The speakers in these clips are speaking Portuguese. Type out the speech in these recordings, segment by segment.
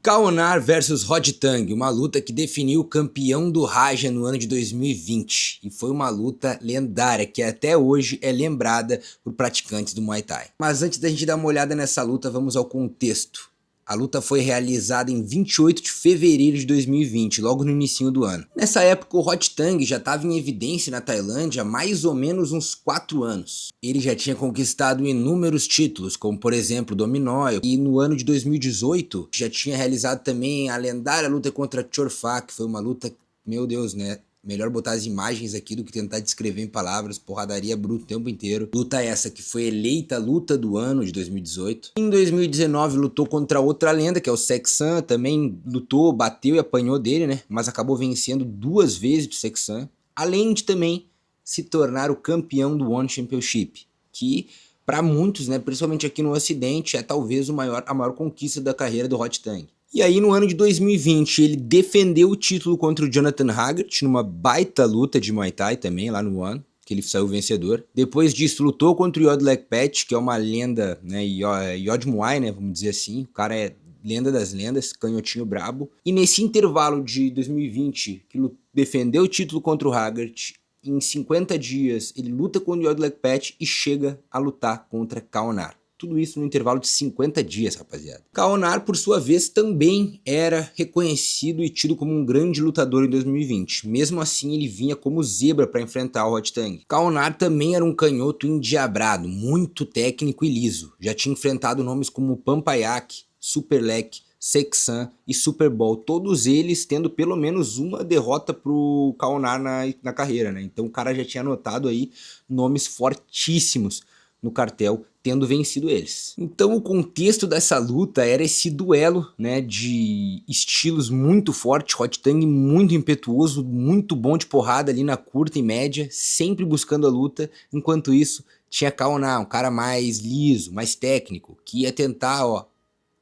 Kaonar versus Rodtang, uma luta que definiu o campeão do Raja no ano de 2020. E foi uma luta lendária que até hoje é lembrada por praticantes do Muay Thai. Mas antes da gente dar uma olhada nessa luta, vamos ao contexto. A luta foi realizada em 28 de fevereiro de 2020, logo no início do ano. Nessa época, o Rodtang já estava em evidência na Tailândia há mais ou menos uns 4 anos. Ele já tinha conquistado inúmeros títulos, como por exemplo o Dominói, e no ano de 2018 já tinha realizado também a lendária luta contra Chorfa, que foi uma luta, meu Deus, né? Melhor botar as imagens aqui do que tentar descrever em palavras, porradaria bruta o tempo inteiro. Luta essa que foi eleita luta do ano de 2018. Em 2019 lutou contra outra lenda, que é o Seksan, também lutou, bateu e apanhou dele, né? Mas acabou vencendo 2 vezes do Seksan. Além de também se tornar o campeão do One Championship, que para muitos, né, principalmente aqui no Ocidente, é talvez a maior conquista da carreira do Rodtang. E aí no ano de 2020 ele defendeu o título contra o Jonathan Hagert numa baita luta de Muay Thai também lá no One, que ele saiu vencedor. Depois disso lutou contra o Yod Lekpet, que é uma lenda, né, Yod Muay, né, vamos dizer assim. O cara é lenda das lendas, canhotinho brabo. E nesse intervalo de 2020 que defendeu o título contra o Hagert, em 50 dias ele luta contra o Yod Lekpet e chega a lutar contra Kaonar. Tudo isso no intervalo de 50 dias, rapaziada. Kaonar, por sua vez, também era reconhecido e tido como um grande lutador em 2020. Mesmo assim, ele vinha como zebra para enfrentar o Rodtang. Kaonar também era um canhoto endiabrado, muito técnico e liso. Já tinha enfrentado nomes como Pampayak, Superlek, Seksan e Super Bowl, todos eles tendo pelo menos uma derrota pro Kaonar na carreira, né? Então o cara já tinha anotado aí nomes fortíssimos no cartel, tendo vencido eles. Então o contexto dessa luta era esse duelo, né, de estilos muito forte, Rodtang muito impetuoso, muito bom de porrada ali na curta e média, sempre buscando a luta, enquanto isso tinha Kaonar, um cara mais liso, mais técnico, que ia tentar, ó,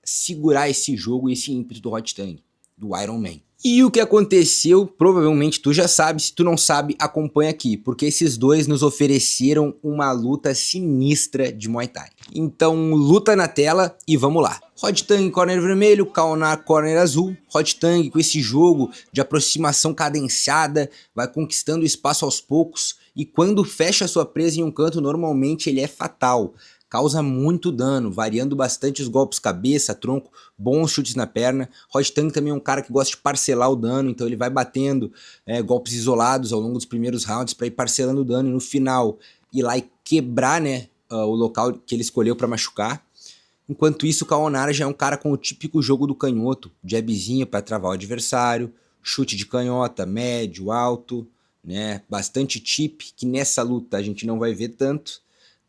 segurar esse jogo e esse ímpeto do Rodtang, do Iron Man. E o que aconteceu, provavelmente tu já sabe, se tu não sabe, acompanha aqui, porque esses dois nos ofereceram uma luta sinistra de Muay Thai. Então, luta na tela e vamos lá. Rodtang corner vermelho, Kaonar corner azul. Rodtang com esse jogo de aproximação cadenciada, vai conquistando espaço aos poucos e quando fecha sua presa em um canto, normalmente ele é fatal. Causa muito dano, variando bastante os golpes cabeça, tronco, bons chutes na perna. Rodtang também é um cara que gosta de parcelar o dano, então ele vai batendo golpes isolados ao longo dos primeiros rounds para ir parcelando o dano e no final ir lá e quebrar, né, o local que ele escolheu para machucar. Enquanto isso, o Kaonar já é um cara com o típico jogo do canhoto, jabzinho para travar o adversário, chute de canhota, médio, alto, né, bastante chip, que nessa luta a gente não vai ver tanto,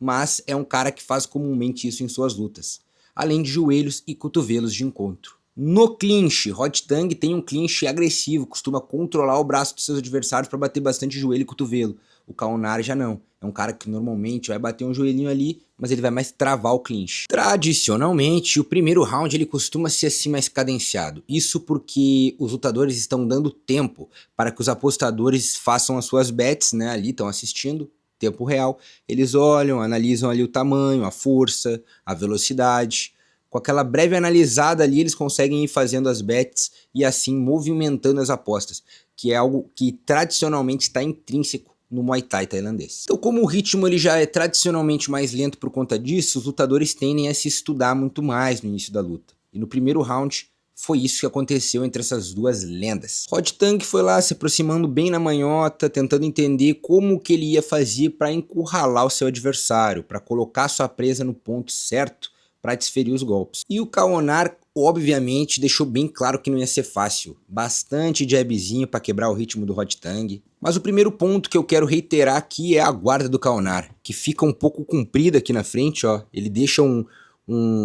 mas é um cara que faz comumente isso em suas lutas, além de joelhos e cotovelos de encontro. No clinch, Rodtang tem um clinch agressivo, costuma controlar o braço dos seus adversários para bater bastante joelho e cotovelo. O Kaonar já não, é um cara que normalmente vai bater um joelhinho ali, mas ele vai mais travar o clinch. Tradicionalmente, o primeiro round ele costuma ser assim mais cadenciado, isso porque os lutadores estão dando tempo para que os apostadores façam as suas bets, né, ali estão assistindo, tempo real, eles olham, analisam ali o tamanho, a força, a velocidade. Com aquela breve analisada ali, eles conseguem ir fazendo as bets e assim movimentando as apostas, que é algo que tradicionalmente está intrínseco no Muay Thai tailandês. Então, como o ritmo ele já é tradicionalmente mais lento por conta disso, os lutadores tendem a se estudar muito mais no início da luta. E no primeiro round, foi isso que aconteceu entre essas duas lendas. Rodtang foi lá se aproximando bem na manhota, tentando entender como que ele ia fazer para encurralar o seu adversário, para colocar sua presa no ponto certo para desferir os golpes. E o Kaonar, obviamente, deixou bem claro que não ia ser fácil. Bastante jabzinho para quebrar o ritmo do Rodtang. Mas o primeiro ponto que eu quero reiterar aqui é a guarda do Kaonar, que fica um pouco comprida aqui na frente, ó. Ele deixa um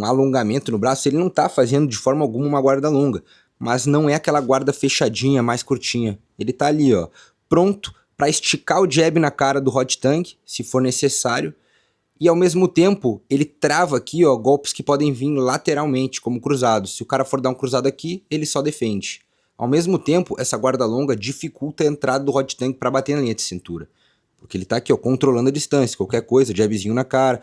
alongamento no braço, ele não tá fazendo de forma alguma uma guarda longa, mas não é aquela guarda fechadinha, mais curtinha. Ele tá ali, ó, pronto para esticar o jab na cara do Rodtang, se for necessário, e ao mesmo tempo ele trava aqui, ó, golpes que podem vir lateralmente, como cruzados. Se o cara for dar um cruzado aqui, ele só defende. Ao mesmo tempo, essa guarda longa dificulta a entrada do Rodtang para bater na linha de cintura, porque ele tá aqui, ó, controlando a distância, qualquer coisa, jabzinho na cara.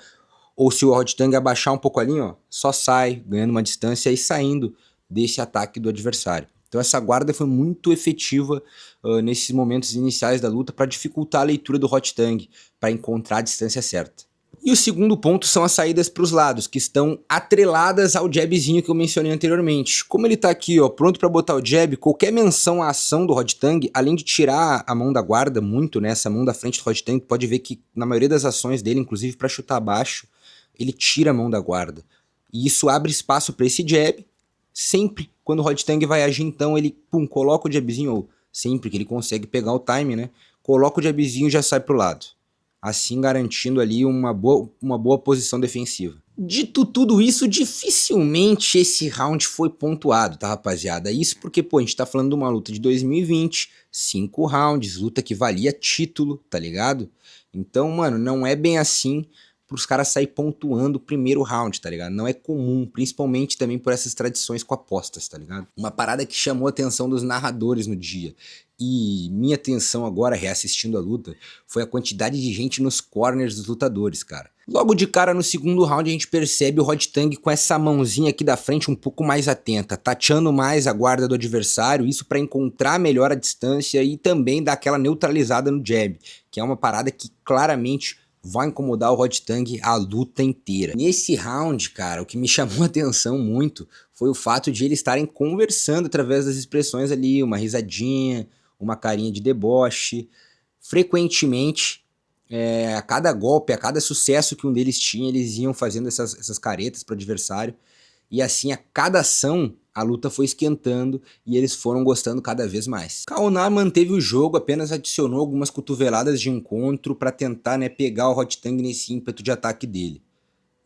Ou se o Rodtang abaixar um pouco a linha, ó, só sai, ganhando uma distância e saindo desse ataque do adversário. Então essa guarda foi muito efetiva nesses momentos iniciais da luta para dificultar a leitura do Hot Tang, para encontrar a distância certa. E o segundo ponto são as saídas para os lados, que estão atreladas ao jabzinho que eu mencionei anteriormente. Como ele tá aqui, ó, pronto para botar o jab, qualquer menção à ação do Hot Tang, além de tirar a mão da guarda muito, né, essa mão da frente do Hot Tang, pode ver que na maioria das ações dele, inclusive para chutar baixo, ele tira a mão da guarda. E isso abre espaço para esse jab. Sempre quando o Hot Tang vai agir, então ele coloca o jabzinho, ou sempre que ele consegue pegar o time, né, coloca o jabzinho e já sai pro lado. Assim garantindo ali uma boa posição defensiva. Dito tudo isso, dificilmente esse round foi pontuado, tá, rapaziada? Isso porque, pô, a gente tá falando de uma luta de 2020, 5 rounds, luta que valia título, tá ligado? Então, mano, não é bem assim pros caras sair pontuando o primeiro round, tá ligado? Não é comum, principalmente também por essas tradições com apostas, tá ligado? Uma parada que chamou a atenção dos narradores no dia, e minha atenção agora, reassistindo a luta, foi a quantidade de gente nos corners dos lutadores, cara. Logo de cara no segundo round a gente percebe o Hot Tang com essa mãozinha aqui da frente um pouco mais atenta, tateando mais a guarda do adversário, isso para encontrar melhor a distância e também dar aquela neutralizada no jab, que é uma parada que claramente vai incomodar o Hot Tang a luta inteira. Nesse round, cara, o que me chamou a atenção muito foi o fato de eles estarem conversando através das expressões ali, uma risadinha, uma carinha de deboche. Frequentemente, a cada golpe, a cada sucesso que um deles tinha, eles iam fazendo essas caretas para o adversário. E assim, a cada ação, a luta foi esquentando e eles foram gostando cada vez mais. Kaonar manteve o jogo, apenas adicionou algumas cotoveladas de encontro para tentar, né, pegar o Hot Tang nesse ímpeto de ataque dele.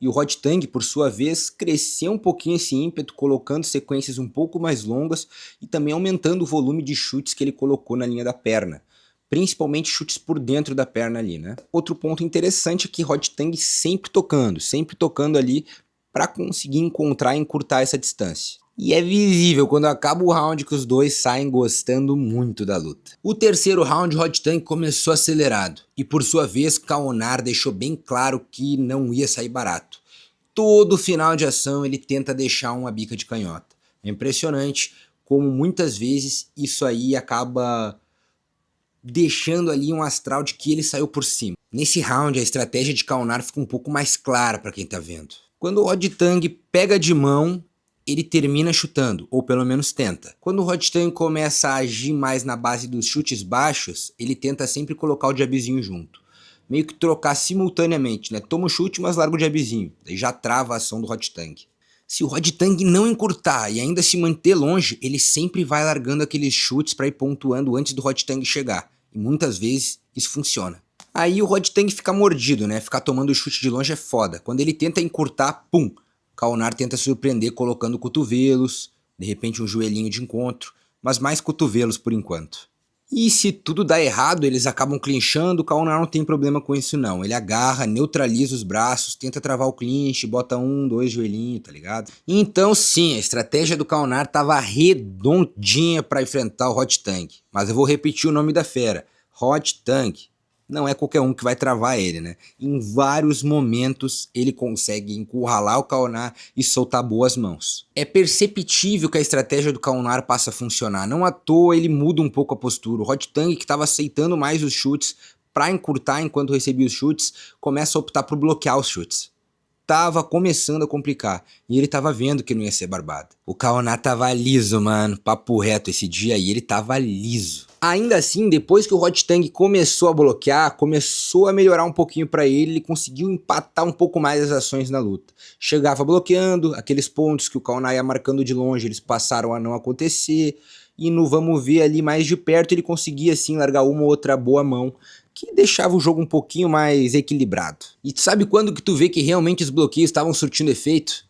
E o Hot Tang, por sua vez, cresceu um pouquinho esse ímpeto, colocando sequências um pouco mais longas e também aumentando o volume de chutes que ele colocou na linha da perna. Principalmente chutes por dentro da perna ali, né? Outro ponto interessante é que Hot Tang sempre tocando ali para conseguir encontrar e encurtar essa distância. E é visível quando acaba o round que os dois saem gostando muito da luta. O terceiro round, Hot Tang começou acelerado, e por sua vez Kaonar deixou bem claro que não ia sair barato. Todo final de ação ele tenta deixar uma bica de canhota. É impressionante como muitas vezes isso aí acaba deixando ali um astral de que ele saiu por cima. Nesse round a estratégia de Kaonar fica um pouco mais clara para quem tá vendo. Quando o Hot Tang pega de mão, ele termina chutando, ou pelo menos tenta. Quando o Hot Tang começa a agir mais na base dos chutes baixos, ele tenta sempre colocar o jabzinho junto. Meio que trocar simultaneamente, né? Toma o chute, mas larga o jabzinho. Daí já trava a ação do Hot Tang. Se o Hot Tang não encurtar e ainda se manter longe, ele sempre vai largando aqueles chutes para ir pontuando antes do Hot Tang chegar. E muitas vezes isso funciona. Aí o Hot Tang fica mordido, né? Ficar tomando o chute de longe é foda. Quando ele tenta encurtar, pum! Kaonar tenta surpreender colocando cotovelos, de repente um joelhinho de encontro, mas mais cotovelos por enquanto. E se tudo dá errado, eles acabam clinchando, o Kaonar não tem problema com isso não. Ele agarra, neutraliza os braços, tenta travar o clinch, bota 1, 2 joelhinhos, tá ligado? Então sim, a estratégia do Kaonar tava redondinha para enfrentar o Hot Tang. Mas eu vou repetir o nome da fera, Hot Tang. Não é qualquer um que vai travar ele, né? Em vários momentos ele consegue encurralar o Kaonar e soltar boas mãos. É perceptível que a estratégia do Kaonar passa a funcionar. Não à toa ele muda um pouco a postura. O Hot Tang, que estava aceitando mais os chutes para encurtar enquanto recebia os chutes, começa a optar por bloquear os chutes. Tava começando a complicar, e ele tava vendo que não ia ser barbado. O Kaonar tava liso, mano, papo reto esse dia aí, ele tava liso. Ainda assim, depois que o Hot Tang começou a bloquear, começou a melhorar um pouquinho pra ele, ele conseguiu empatar um pouco mais as ações na luta. Chegava bloqueando, aqueles pontos que o Kaonar ia marcando de longe, eles passaram a não acontecer, e no vamos ver ali mais de perto, ele conseguia assim largar uma ou outra boa mão, que deixava o jogo um pouquinho mais equilibrado. E tu sabe quando que tu vê que realmente os bloqueios estavam surtindo efeito?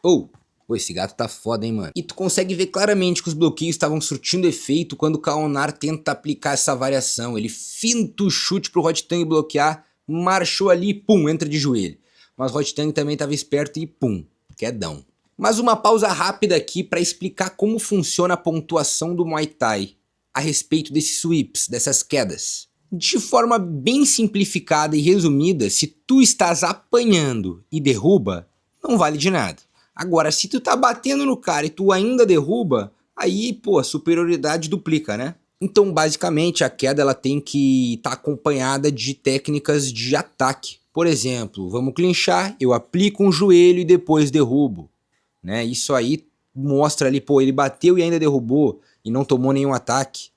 Pô, esse gato tá foda, hein, mano? E tu consegue ver claramente que os bloqueios estavam surtindo efeito quando o Kaonar tenta aplicar essa variação. Ele finta o chute pro Hot Tang bloquear, marchou ali e pum, entra de joelho. Mas o Hot Tang também tava esperto e pum, quedão. Mas uma pausa rápida aqui para explicar como funciona a pontuação do Muay Thai a respeito desses sweeps, dessas quedas. De forma bem simplificada e resumida, se tu estás apanhando e derruba, não vale de nada. Agora, se tu tá batendo no cara e tu ainda derruba, aí, pô, a superioridade duplica, né? Então, basicamente, a queda ela tem que estar acompanhada de técnicas de ataque. Por exemplo, vamos clinchar, eu aplico um joelho e depois derrubo, né? Isso aí mostra ali, pô, ele bateu e ainda derrubou e não tomou nenhum ataque.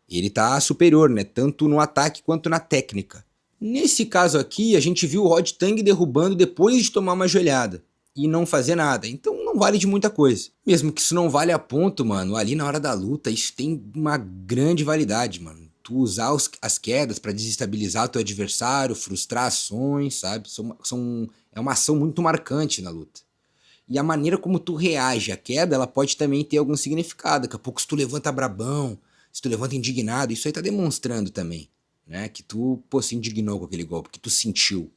Ele tá superior, né? Tanto no ataque quanto na técnica. Nesse caso aqui, a gente viu o Rod Tang derrubando depois de tomar uma joelhada e não fazer nada. Então não vale de muita coisa. Mesmo que isso não vale a ponto, mano, ali na hora da luta, isso tem uma grande validade, mano. Tu usar as quedas pra desestabilizar o teu adversário, frustrar ações, sabe? É uma ação muito marcante na luta. E a maneira como tu reage à queda, ela pode também ter algum significado. Daqui a pouco se tu levanta brabão, se tu levanta indignado, isso aí tá demonstrando também, né? Que tu, pô, se indignou com aquele golpe, que tu sentiu.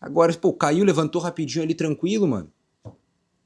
Agora, pô, caiu, levantou rapidinho ali, tranquilo, mano.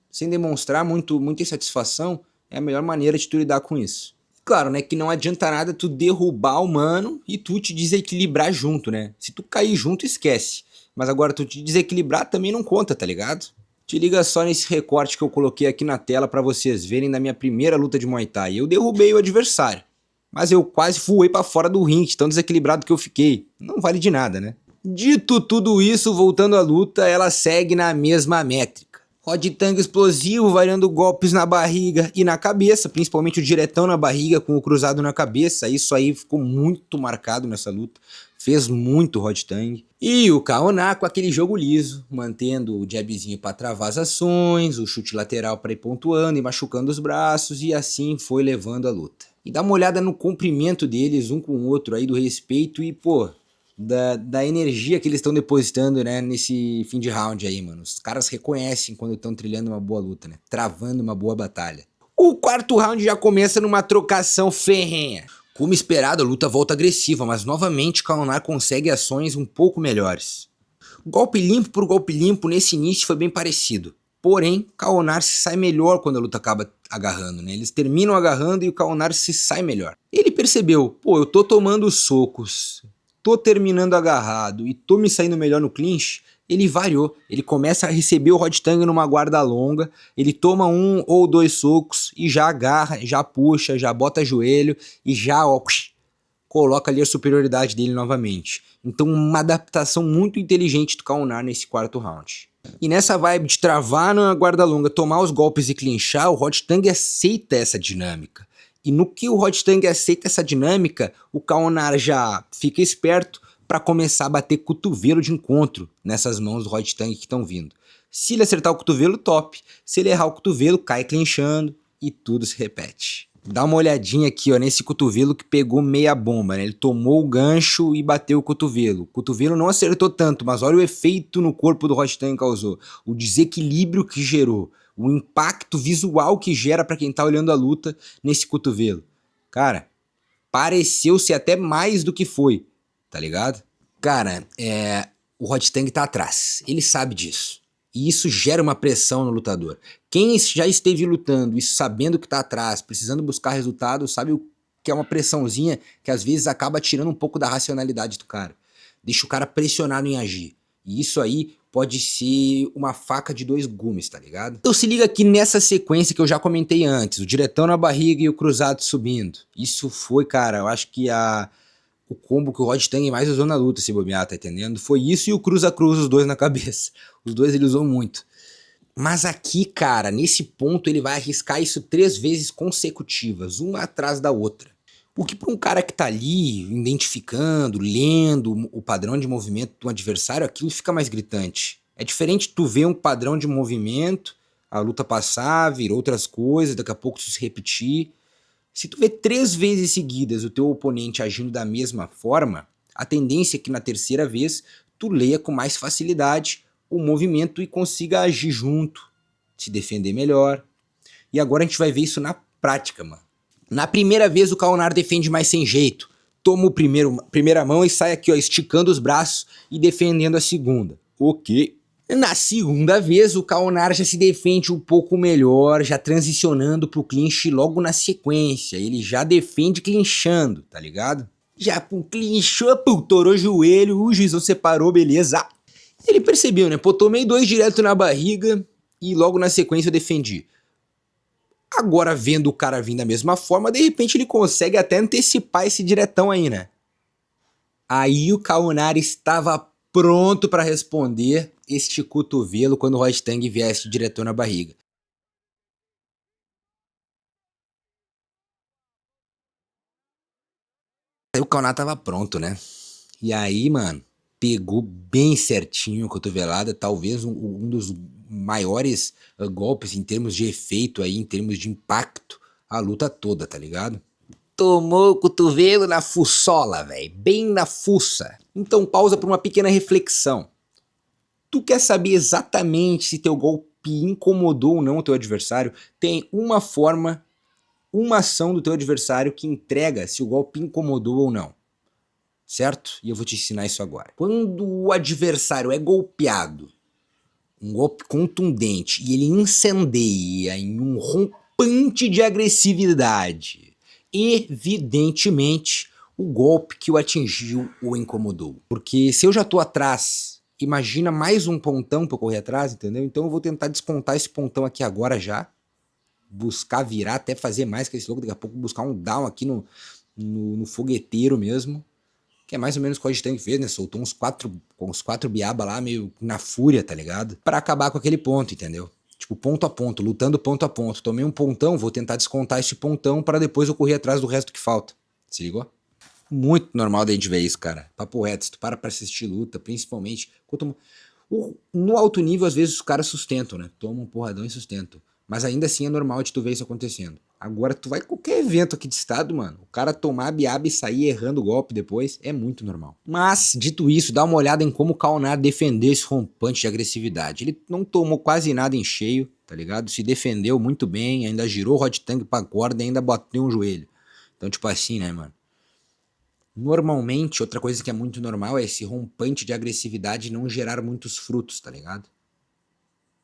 Sem demonstrar muita insatisfação, é a melhor maneira de tu lidar com isso. Claro, né, que não adianta nada tu derrubar o mano e tu te desequilibrar junto, né? Se tu cair junto, esquece. Mas agora tu te desequilibrar também não conta, tá ligado? Te liga só nesse recorte que eu coloquei aqui na tela pra vocês verem da minha primeira luta de Muay Thai. Eu derrubei o adversário, mas eu quase voei pra fora do ringue, tão desequilibrado que eu fiquei. Não vale de nada, né? Dito tudo isso, voltando à luta, ela segue na mesma métrica. Rod Tang explosivo, variando golpes na barriga e na cabeça, principalmente o diretão na barriga com o cruzado na cabeça. Isso aí ficou muito marcado nessa luta. Fez muito Rod Tang. E o Kaoná com aquele jogo liso, mantendo o jabzinho para travar as ações, o chute lateral para ir pontuando e machucando os braços, e assim foi levando a luta. E dá uma olhada no comprimento deles, um com o outro aí, do respeito e, pô, da energia que eles estão depositando, né, nesse fim de round aí, mano. Os caras reconhecem quando estão trilhando uma boa luta, né, travando uma boa batalha. O quarto round já começa numa trocação ferrenha. Como esperado, a luta volta agressiva, mas novamente Kaoná consegue ações um pouco melhores. Golpe limpo por golpe limpo nesse início foi bem parecido. Porém, Kaonar se sai melhor quando a luta acaba agarrando, né? Eles terminam agarrando e o Kaonar se sai melhor. Ele percebeu, pô, eu tô tomando socos, tô terminando agarrado e tô me saindo melhor no clinch. Ele variou, ele começa a receber o Rod Tang numa guarda longa, ele toma um ou dois socos e já agarra, já puxa, já bota joelho e já, ó, coloca ali a superioridade dele novamente. Então uma adaptação muito inteligente do Kaonar nesse quarto round. E nessa vibe de travar na guarda longa, tomar os golpes e clinchar, o Rod Tang aceita essa dinâmica. E no que o Rod Tang aceita essa dinâmica, o Kaonar já fica esperto para começar a bater cotovelo de encontro nessas mãos do Rod Tang que estão vindo. Se ele acertar o cotovelo, top. Se ele errar o cotovelo, cai clinchando e tudo se repete. Dá uma olhadinha aqui, ó, nesse cotovelo que pegou meia bomba, né? Ele tomou o gancho e bateu o cotovelo. O cotovelo não acertou tanto, mas olha o efeito no corpo do Rod Tang causou. O desequilíbrio que gerou. O impacto visual que gera pra quem tá olhando a luta nesse cotovelo. Cara, pareceu ser até mais do que foi, tá ligado? Cara, o Rod Tang tá atrás. Ele sabe disso. E isso gera uma pressão no lutador. Quem já esteve lutando e sabendo que tá atrás, precisando buscar resultado, sabe o que é uma pressãozinha que às vezes acaba tirando um pouco da racionalidade do cara. Deixa o cara pressionado em agir. E isso aí pode ser uma faca de dois gumes, tá ligado? Então se liga aqui nessa sequência que eu já comentei antes. O diretão na barriga e o cruzado subindo. Isso foi, cara, eu acho que o combo que o Rod Tang mais usou na luta, se bobear, tá entendendo? Foi isso e o cruza-cruz, os dois na cabeça. Os dois ele usou muito. Mas aqui, cara, nesse ponto ele vai arriscar isso 3 vezes consecutivas, uma atrás da outra. O que para um cara que tá ali, identificando, lendo o padrão de movimento do adversário, aquilo fica mais gritante. É diferente tu ver um padrão de movimento, a luta passar, vir outras coisas, daqui a pouco isso se repetir. Se tu vê 3 vezes seguidas o teu oponente agindo da mesma forma, a tendência é que na terceira vez tu leia com mais facilidade o movimento e consiga agir junto, se defender melhor. E agora a gente vai ver isso na prática, mano. Na primeira vez o Kaonar defende mais sem jeito, toma o primeira mão e sai aqui, ó, esticando os braços e defendendo a segunda. Ok. Na segunda vez, o Kaonar já se defende um pouco melhor, já transicionando pro clinch logo na sequência. Ele já defende clinchando, tá ligado? Já clinchou, torou o joelho, o juizão separou, beleza. Ele percebeu, né? Pô, tomei 2 direto na barriga, e logo na sequência eu defendi. Agora, vendo o cara vir da mesma forma, de repente ele consegue até antecipar esse diretão aí, né? Aí o Kaunari estava pronto para responder este cotovelo quando o Rodtang viesse diretor na barriga. Aí o Kaunari tava pronto, né? E aí, mano, pegou bem certinho a cotovelada, talvez um dos maiores golpes em termos de efeito aí, em termos de impacto, a luta toda, tá ligado? Tomou o cotovelo na fuçola, velho, bem na fuça. Então pausa para uma pequena reflexão. Tu quer saber exatamente se teu golpe incomodou ou não o teu adversário? Tem uma forma, uma ação do teu adversário que entrega se o golpe incomodou ou não. Certo? E eu vou te ensinar isso agora. Quando o adversário é golpeado, um golpe contundente, e ele incendeia em um rompante de agressividade, evidentemente o golpe que o atingiu o incomodou. Porque se eu já tô atrás, imagina mais um pontão pra eu correr atrás, entendeu? Então eu vou tentar descontar esse pontão aqui agora já, buscar virar, até fazer mais que esse louco, daqui a pouco buscar um down aqui no fogueteiro mesmo, que é mais ou menos o que o Rodtang fez, né? Soltou uns quatro biaba lá, meio na fúria, tá ligado? Pra acabar com aquele ponto, entendeu? Tipo, ponto a ponto, lutando ponto a ponto. Tomei um pontão, vou tentar descontar esse pontão para depois eu correr atrás do resto que falta. Se ligou? Muito normal da gente ver isso, cara. Papo reto, se tu para pra assistir luta, principalmente... No alto nível, às vezes, os caras sustentam, né? Tomam um porradão e sustentam. Mas ainda assim é normal de tu ver isso acontecendo. Agora, tu vai em qualquer evento aqui de estado, mano, o cara tomar biaba e sair errando o golpe depois é muito normal. Mas, dito isso, dá uma olhada em como o Kaunari defendeu esse rompante de agressividade. Ele não tomou quase nada em cheio, tá ligado? Se defendeu muito bem, ainda girou o Rodtang pra corda e ainda bateu um joelho. Então, tipo assim, né, mano? Normalmente, outra coisa que é muito normal é esse rompante de agressividade não gerar muitos frutos, tá ligado?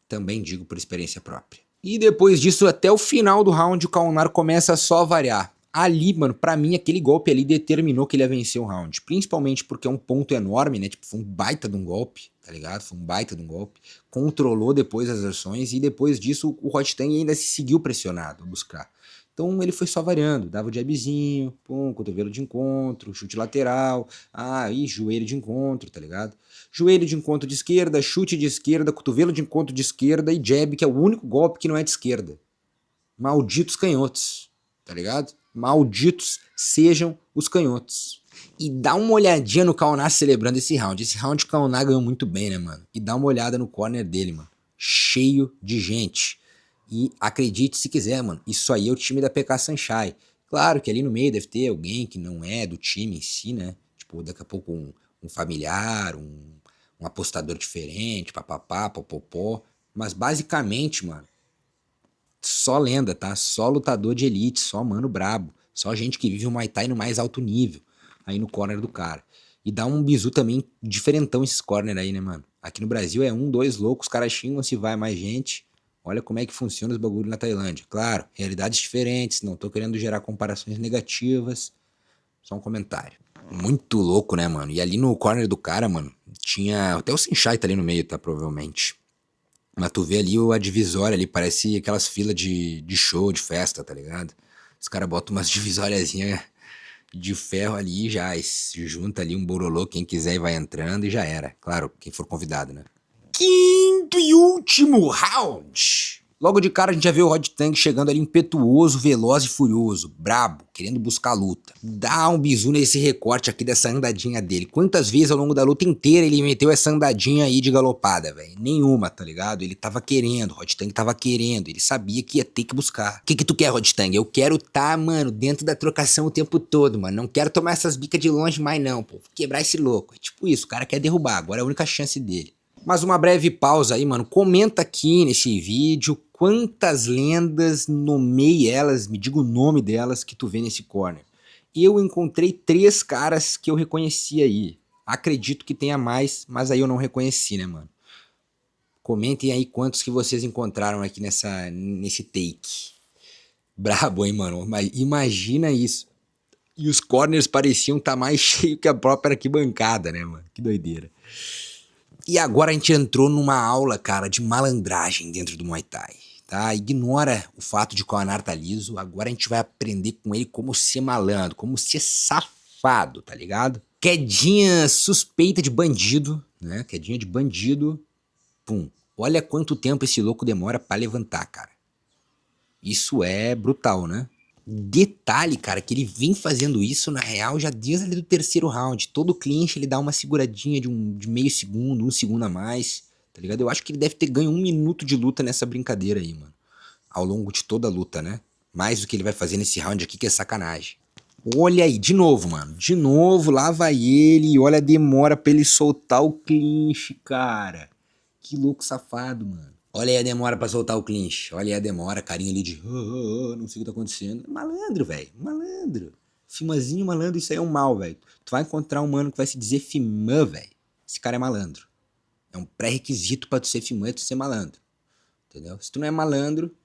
Também digo por experiência própria. E depois disso, até o final do round, o Kaunari começa só a variar. Ali, mano, pra mim, aquele golpe ali determinou que ele ia vencer o round. Principalmente porque é um ponto enorme, né? Tipo, foi um baita de um golpe, tá ligado? Foi um baita de um golpe. Controlou depois as ações e depois disso o Rodtang ainda se seguiu pressionado a buscar. Então ele foi só variando, dava o jabzinho, pum, cotovelo de encontro, chute lateral, e joelho de encontro, tá ligado? Joelho de encontro de esquerda, chute de esquerda, cotovelo de encontro de esquerda e jab, que é o único golpe que não é de esquerda. Malditos canhotos, tá ligado? Malditos sejam os canhotos. E dá uma olhadinha no Kaunari celebrando esse round. Esse round o Kaunari ganhou muito bem, né, mano? E dá uma olhada no corner dele, mano. Cheio de gente. E acredite se quiser, mano, isso aí é o time da PK Saenchai. Claro que ali no meio deve ter alguém que não é do time em si, né? Tipo, daqui a pouco um familiar, um apostador diferente, papapá, popopó. Mas basicamente, mano, só lenda, tá? Só lutador de elite, só mano brabo. Só gente que vive o Muay Thai no mais alto nível, aí no corner do cara. E dá um bizu também diferentão esses corner aí, né, mano? Aqui no Brasil é um, dois loucos, os caras xingam se vai mais gente. Olha como é que funciona os bagulho na Tailândia. Claro, realidades diferentes, não tô querendo gerar comparações negativas. Só um comentário. Muito louco, né, mano? E ali no corner do cara, mano, tinha... Até o Saenchai tá ali no meio, tá? Provavelmente. Mas tu vê ali a divisória ali, parece aquelas filas de show, de festa, tá ligado? Os caras botam umas divisóriazinhas de ferro ali e já se junta ali um borolô, quem quiser e vai entrando e já era. Claro, quem for convidado, né? Quinto e último round. Logo de cara a gente já vê o Rodtang chegando ali impetuoso, veloz e furioso, brabo, querendo buscar a luta. Dá um bizu nesse recorte aqui dessa andadinha dele. Quantas vezes ao longo da luta inteira ele meteu essa andadinha aí de galopada, velho? Nenhuma, tá ligado? Ele tava querendo, o Rodtang tava querendo, ele sabia que ia ter que buscar. O que tu quer, Rodtang? Eu quero tá, mano, dentro da trocação o tempo todo, mano. Não quero tomar essas bicas de longe mais não, pô. Vou quebrar esse louco. É tipo isso, o cara quer derrubar, agora é a única chance dele. Mas uma breve pausa aí, mano. Comenta aqui nesse vídeo quantas lendas, nomeie elas, me diga o nome delas que tu vê nesse corner. Eu encontrei 3 caras que eu reconheci aí. Acredito que tenha mais, mas aí eu não reconheci, né, mano? Comentem aí quantos que vocês encontraram aqui nesse take. Brabo, hein, mano? Mas imagina isso. E os corners pareciam estar mais cheios que a própria arquibancada, né, mano? Que doideira. E agora a gente entrou numa aula, cara, de malandragem dentro do Muay Thai, tá? Ignora o fato de que o Konar tá liso, agora a gente vai aprender com ele como ser malandro, como ser safado, tá ligado? Quedinha suspeita de bandido, né? Quedinha de bandido, pum. Olha quanto tempo esse louco demora pra levantar, cara. Isso é brutal, né? Detalhe, cara, que ele vem fazendo isso, na real, já desde ali do terceiro round. Todo clinch ele dá uma seguradinha de meio segundo, um segundo a mais, tá ligado? Eu acho que ele deve ter ganho 1 minuto de luta nessa brincadeira aí, mano. Ao longo de toda a luta, né? Mais do que ele vai fazer nesse round aqui, que é sacanagem. Olha aí, de novo, mano. De novo, lá vai ele. E olha a demora pra ele soltar o clinch, cara. Que louco safado, mano. Olha aí a demora pra soltar o clinch. Olha aí a demora, carinha ali de não sei o que tá acontecendo. Malandro, velho. Malandro. Fimazinho malandro, isso aí é um mal, velho. Tu vai encontrar um mano que vai se dizer fimã, velho. Esse cara é malandro. É um pré-requisito pra tu ser fimã e tu ser malandro. Entendeu? Se tu não é malandro,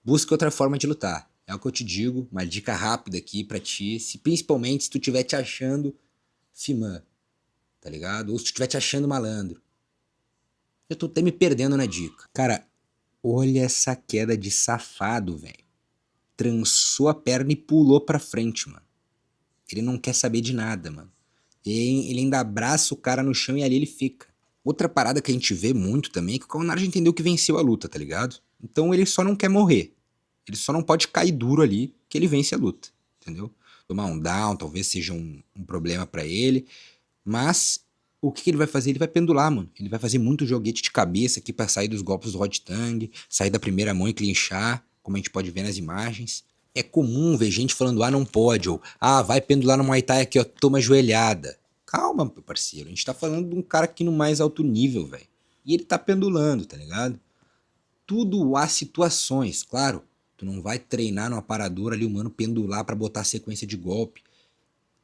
busca outra forma de lutar. É o que eu te digo, uma dica rápida aqui pra ti, principalmente se tu estiver te achando fimã, tá ligado? Ou se tu estiver te achando malandro. Eu tô até me perdendo na dica. Cara, olha essa queda de safado, velho. Trançou a perna e pulou pra frente, mano. Ele não quer saber de nada, mano. Ele ainda abraça o cara no chão e ali ele fica. Outra parada que a gente vê muito também é que o Kaunara já entendeu que venceu a luta, tá ligado? Então ele só não quer morrer. Ele só não pode cair duro ali que ele vence a luta, entendeu? Tomar um down talvez seja um problema pra ele, mas o que ele vai fazer? Ele vai pendular, mano. Ele vai fazer muito joguete de cabeça aqui pra sair dos golpes do Rod Tang, sair da primeira mão e clinchar, como a gente pode ver nas imagens. É comum ver gente falando, ah, não pode, ou ah, vai pendular no Muay Thai aqui, ó, toma joelhada. Calma, meu parceiro, a gente tá falando de um cara aqui no mais alto nível, velho. E ele tá pendulando, tá ligado? Tudo há situações, claro. Tu não vai treinar no aparador ali, o mano pendular pra botar sequência de golpe.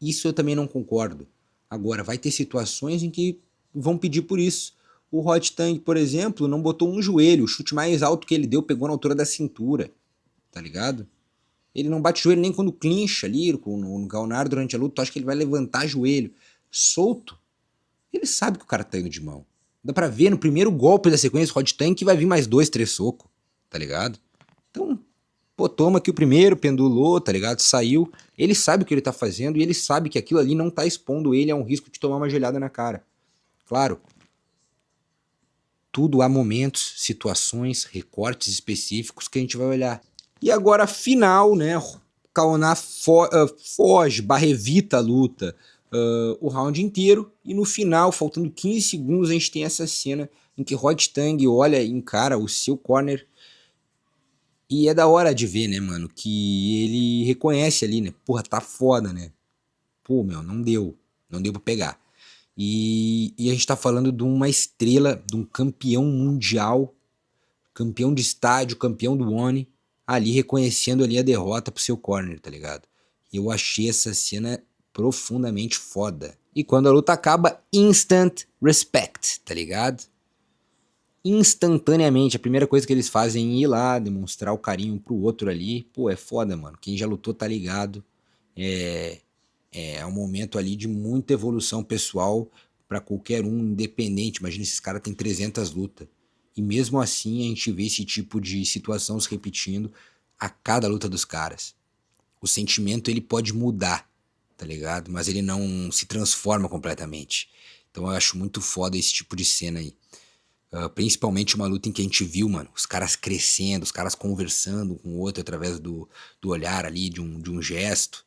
Isso eu também não concordo. Agora, vai ter situações em que vão pedir por isso. O Rod Tang, por exemplo, não botou um joelho. O chute mais alto que ele deu pegou na altura da cintura. Tá ligado? Ele não bate joelho nem quando clincha ali no Kaunara durante a luta. Tu acha que ele vai levantar joelho solto? Ele sabe que o cara tá indo de mão. Dá pra ver no primeiro golpe da sequência do Rod Tang que vai vir mais 2, 3 socos. Tá ligado? Então, pô, toma aqui o primeiro, pendulou, tá ligado? Saiu. Ele sabe o que ele tá fazendo e ele sabe que aquilo ali não tá expondo ele a um risco de tomar uma gelada na cara. Claro, tudo há momentos, situações, recortes específicos que a gente vai olhar. E agora, final, né? Kaoná foge, evita a luta o round inteiro. E no final, faltando 15 segundos, a gente tem essa cena em que Rod Tang olha e encara o seu corner. E é da hora de ver, né, mano, que ele reconhece ali, né, porra, tá foda, né, pô, meu, não deu pra pegar. E a gente tá falando de uma estrela, de um campeão mundial, campeão de estádio, campeão do ONI, ali reconhecendo ali a derrota pro seu corner, tá ligado? Eu achei essa cena profundamente foda. E quando a luta acaba, instant respect, tá ligado? Instantaneamente, a primeira coisa que eles fazem é ir lá, demonstrar o carinho pro outro ali. Pô, é foda, mano. Quem já lutou tá ligado. É um momento ali de muita evolução pessoal pra qualquer um, independente. Imagina, esses caras têm 300 lutas. E mesmo assim a gente vê esse tipo de situação se repetindo a cada luta dos caras. O sentimento ele pode mudar, tá ligado? Mas ele não se transforma completamente. Então eu acho muito foda esse tipo de cena aí. Principalmente uma luta em que a gente viu, mano, os caras crescendo, os caras conversando com o outro através do olhar ali, de um gesto.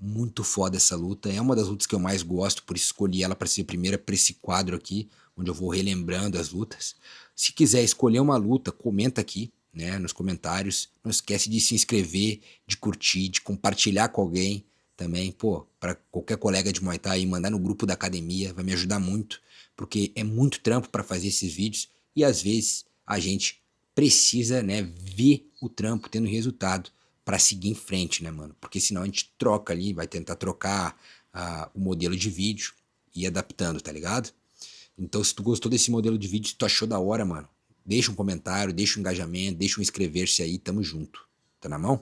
Muito foda essa luta. É uma das lutas que eu mais gosto, por isso escolhi ela para ser a primeira para esse quadro aqui, onde eu vou relembrando as lutas. Se quiser escolher uma luta, comenta aqui, né, nos comentários. Não esquece de se inscrever, de curtir, de compartilhar com alguém também. Pô, para qualquer colega de Muay Thai, mandar no grupo da academia, vai me ajudar muito, porque é muito trampo para fazer esses vídeos e às vezes a gente precisa, né, ver o trampo tendo resultado para seguir em frente, né, mano? Porque senão a gente troca ali, vai tentar trocar o modelo de vídeo e ir adaptando, tá ligado? Então, se tu gostou desse modelo de vídeo, se tu achou da hora, mano, deixa um comentário, deixa um engajamento, deixa um inscrever-se aí, tamo junto. Tá na mão?